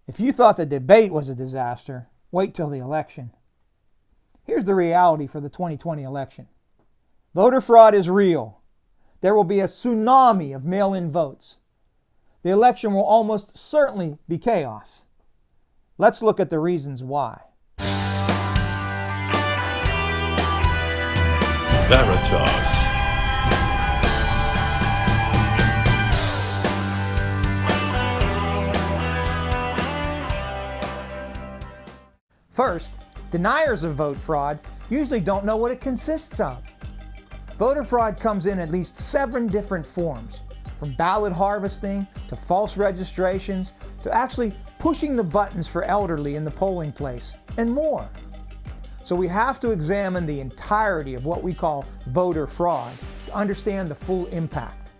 If you thought the debate was a disaster, wait till the election. Here's the reality for the 2020 election. Voter fraud is real. There will be a tsunami of mail-in votes. The election will almost certainly be chaos. Let's look at the reasons why. Veritas. First, deniers of vote fraud usually don't know what it consists of. Voter fraud comes in at least 7 different forms, from ballot harvesting to false registrations to actually pushing the buttons for elderly in the polling place, and more. So we have to examine the entirety of what we call voter fraud to understand the full impact.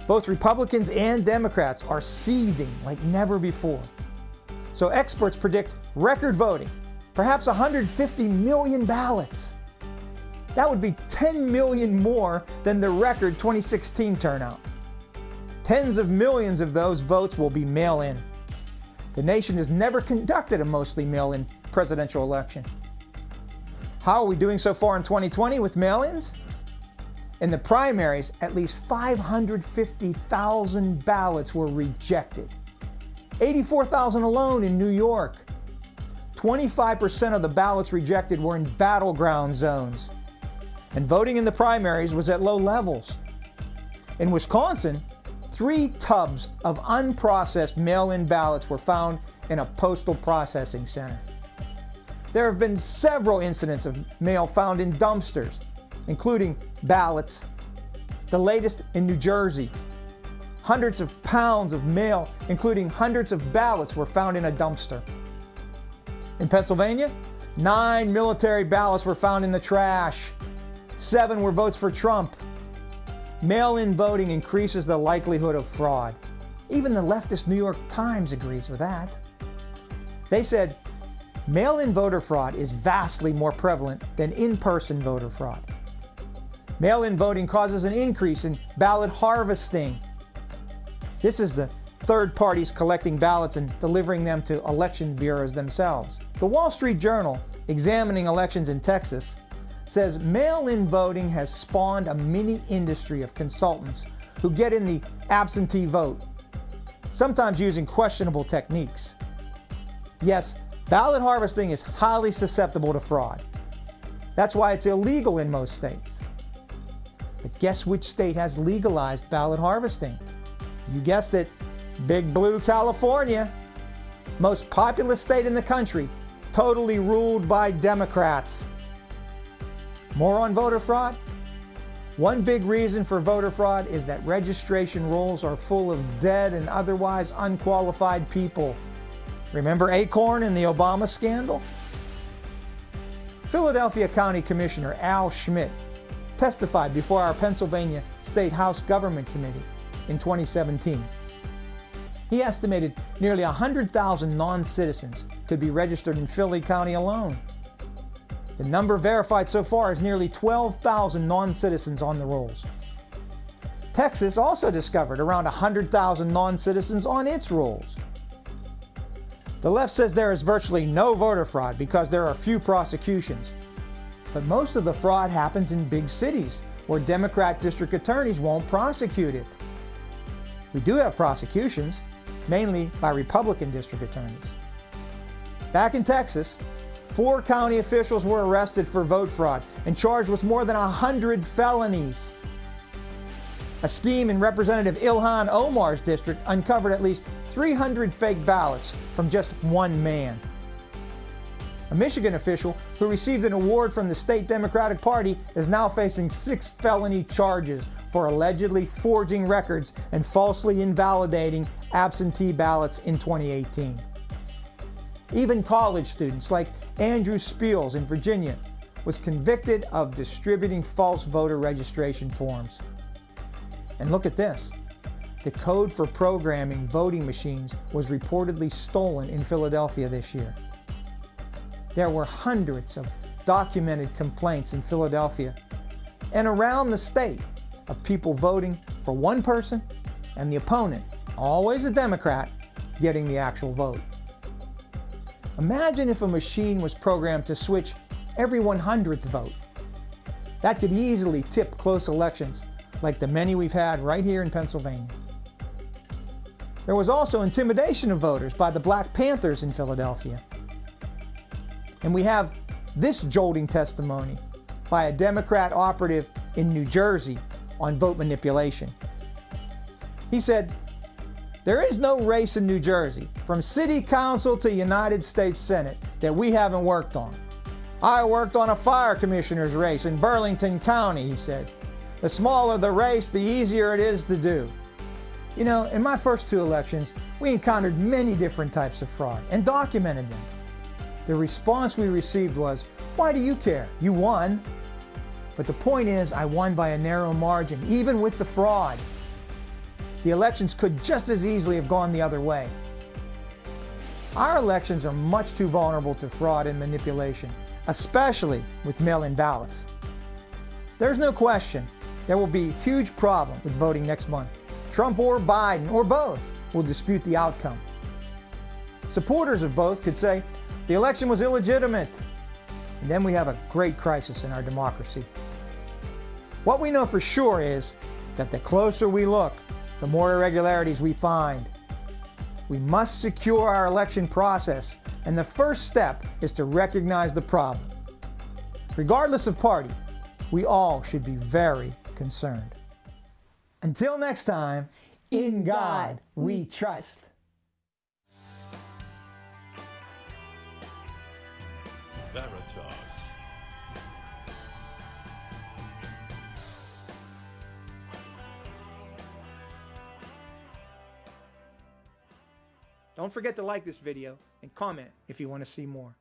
Both Republicans and Democrats are seething like never before. So experts predict record voting, perhaps 150 million ballots. That would be 10 million more than the record 2016 turnout. Tens of millions of those votes will be mail-in. The nation has never conducted a mostly mail-in presidential election. How are we doing so far in 2020 with mail-ins? In the primaries, at least 550,000 ballots were rejected. 84,000 alone in New York. 25% of the ballots rejected were in battleground zones. And voting in the primaries was at low levels. In Wisconsin, 3 tubs of unprocessed mail-in ballots were found in a postal processing center. There have been several incidents of mail found in dumpsters, including ballots. The latest in New Jersey. Hundreds of pounds of mail, including hundreds of ballots, were found in a dumpster. In Pennsylvania, 9 military ballots were found in the trash. 7 were votes for Trump. Mail-in voting increases the likelihood of fraud. Even the leftist New York Times agrees with that. They said, mail-in voter fraud is vastly more prevalent than in-person voter fraud. Mail-in voting causes an increase in ballot harvesting. This is the third parties collecting ballots and delivering them to election bureaus themselves. The Wall Street Journal, examining elections in Texas, says mail-in voting has spawned a mini industry of consultants who get in the absentee vote, sometimes using questionable techniques. Yes, ballot harvesting is highly susceptible to fraud. That's why it's illegal in most states. But guess which state has legalized ballot harvesting? You guessed it, Big Blue California. Most populous state in the country, totally ruled by Democrats. More on voter fraud? One big reason for voter fraud is that registration rolls are full of dead and otherwise unqualified people. Remember Acorn and the Obama scandal? Philadelphia County Commissioner Al Schmidt testified before our Pennsylvania State House Government Committee in 2017. He estimated nearly 100,000 non-citizens could be registered in Philly County alone. The number verified so far is nearly 12,000 non-citizens on the rolls. Texas also discovered around 100,000 non-citizens on its rolls. The left says there is virtually no voter fraud because there are few prosecutions. But most of the fraud happens in big cities where Democrat district attorneys won't prosecute it. We do have prosecutions, mainly by Republican district attorneys. Back in Texas, 4 county officials were arrested for vote fraud and charged with more than 100 felonies. A scheme in Representative Ilhan Omar's district uncovered at least 300 fake ballots from just one man. A Michigan official who received an award from the state Democratic Party is now facing 6 felony charges for allegedly forging records and falsely invalidating absentee ballots in 2018. Even college students like Andrew Spiels in Virginia was convicted of distributing false voter registration forms. And look at this. The code for programming voting machines was reportedly stolen in Philadelphia this year. There were hundreds of documented complaints in Philadelphia and around the state of people voting for one person and the opponent, always a Democrat, getting the actual vote. Imagine if a machine was programmed to switch every 100th vote. That could easily tip close elections like the many we've had right here in Pennsylvania. There was also intimidation of voters by the Black Panthers in Philadelphia. And we have this jolting testimony by a Democrat operative in New Jersey on vote manipulation. He said, "There is no race in New Jersey, from city council to United States Senate, that we haven't worked on. I worked on a fire commissioner's race in Burlington County," he said. "The smaller the race, the easier it is to do." You know, in my first 2 elections, we encountered many different types of fraud and documented them. The response we received was, "Why do you care? You won." But the point is, I won by a narrow margin, even with the fraud. The elections could just as easily have gone the other way. Our elections are much too vulnerable to fraud and manipulation, especially with mail-in ballots. There's no question there will be a huge problem with voting next month. Trump or Biden, or both, will dispute the outcome. Supporters of both could say the election was illegitimate, and then we have a great crisis in our democracy. What we know for sure is that the closer we look, the more irregularities we find. We must secure our election process, and the first step is to recognize the problem. Regardless of party, we all should be very concerned. Until next time, in God we trust. Veritas. Don't forget to like this video and comment if you want to see more.